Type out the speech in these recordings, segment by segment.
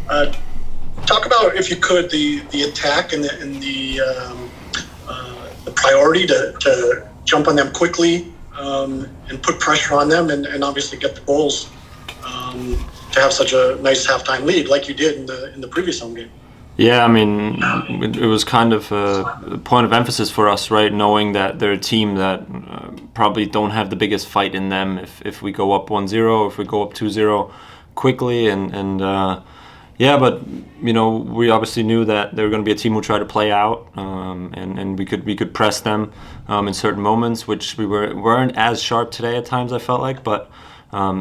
Talk about, if you could, the attack and the priority to jump on them quickly and put pressure on them and obviously get the goals to have such a nice halftime lead like you did in the previous home game. Yeah, I mean, it was kind of a point of emphasis for us, right? Knowing that they're a team that probably don't have the biggest fight in them if we go up 1-0, if we go up 2-0 quickly, yeah, but we obviously knew that they were going to be a team who tried to play out, and we could press them in certain moments, which we weren't as sharp today at times. I felt like, but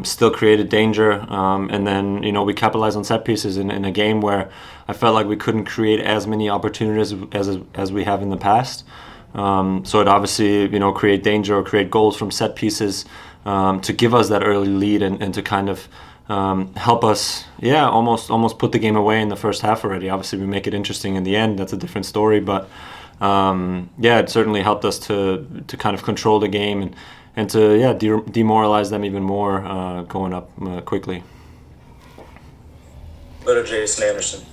still created danger, and then we capitalized on set pieces in a game where I felt like we couldn't create as many opportunities as we have in the past. So it obviously create danger or create goals from set pieces to give us that early lead and to kind of help us, almost put the game away in the first half already. Obviously, we make it interesting in the end. That's a different story, but it certainly helped us to kind of control the game and to demoralize them even more going up quickly. Go to Jason Anderson.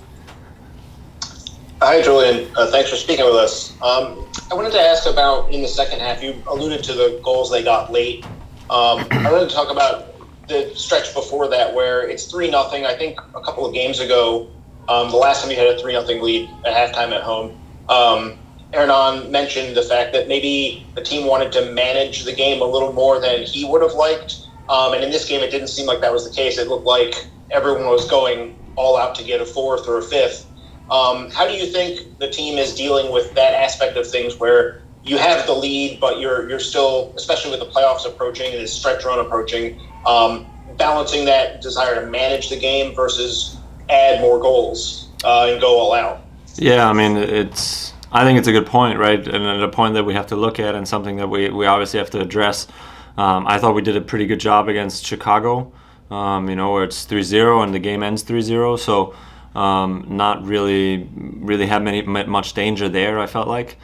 Hi, Julian. Thanks for speaking with us. I wanted to ask about, in the second half, you alluded to the goals they got late. I wanted to talk about the stretch before that where it's 3-0. I think a couple of games ago, the last time you had a 3-0 lead at halftime at home, Hernan mentioned the fact that maybe the team wanted to manage the game a little more than he would have liked. And in this game, it didn't seem like that was the case. It looked like everyone was going all out to get a fourth or a fifth. How do you think the team is dealing with that aspect of things where you have the lead, but you're still, especially with the playoffs approaching and this stretch run approaching, balancing that desire to manage the game versus add more goals and go all out? Yeah, I mean, I think it's a good point, right? And a point that we have to look at and something that we obviously have to address. I thought we did a pretty good job against Chicago, where it's 3-0 and the game ends 3-0. So not really had much danger there, I felt like.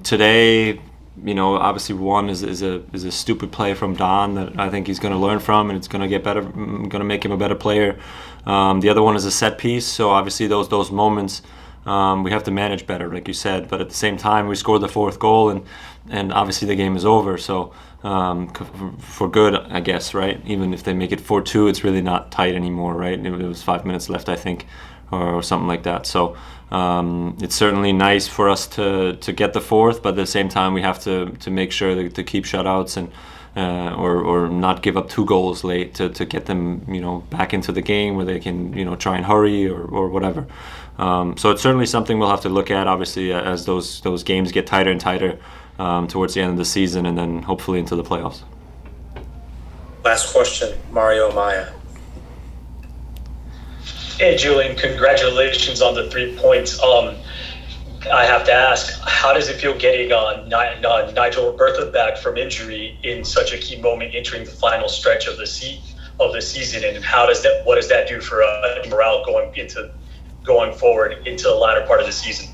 Today, obviously one is a stupid play from Don that I think he's going to learn from, and it's going to get better, going to make him a better player. The other one is a set piece, so obviously those moments we have to manage better, like you said. But at the same time, we scored the fourth goal, and obviously the game is over. So for good, I guess, right? Even if they make it 4-2, it's really not tight anymore, right? It was 5 minutes left, I think, or something like that. So it's certainly nice for us to get the fourth, but at the same time, we have to make sure to keep shutouts and or not give up 2 goals late to get them back into the game where they can try and hurry or whatever. So it's certainly something we'll have to look at, obviously, as those games get tighter and tighter towards the end of the season, and then hopefully into the playoffs. Last question, Mario Maya. Hey, Julian, congratulations on the 3 points. I have to ask, how does it feel getting Nigel Robertha back from injury in such a key moment entering the final stretch of the season, and what does that do for morale going forward into the latter part of the season?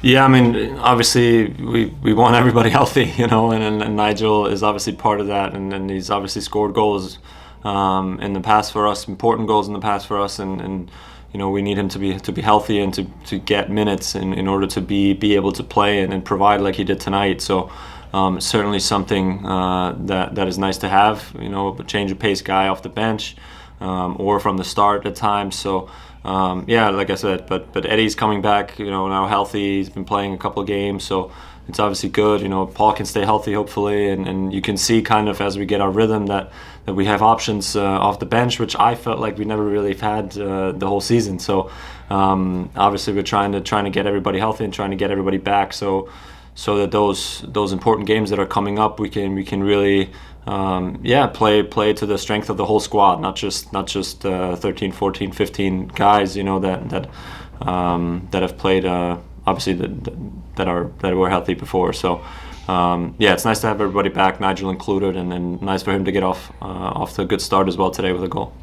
Yeah, I mean, obviously we want everybody healthy, and Nigel is obviously part of that, and he's obviously scored goals in the past for us, important goals in the past for us, and we need him to be healthy and to get minutes in order to be able to play and provide like he did tonight. So certainly something that is nice to have, a change of pace guy off the bench or from the start at times. So like I said, but Eddie's coming back, now healthy. He's been playing a couple of games, so it's obviously good. Paul can stay healthy, hopefully, and you can see kind of as we get our rhythm that we have options off the bench, which I felt like we never really had the whole season. So obviously we're trying to get everybody healthy and trying to get everybody back, so that those important games that are coming up, we can really play to the strength of the whole squad, not just 13, 14, 15 guys, that have played obviously that were healthy before. So it's nice to have everybody back, Nigel included, and nice for him to get off to a good start as well today with a goal.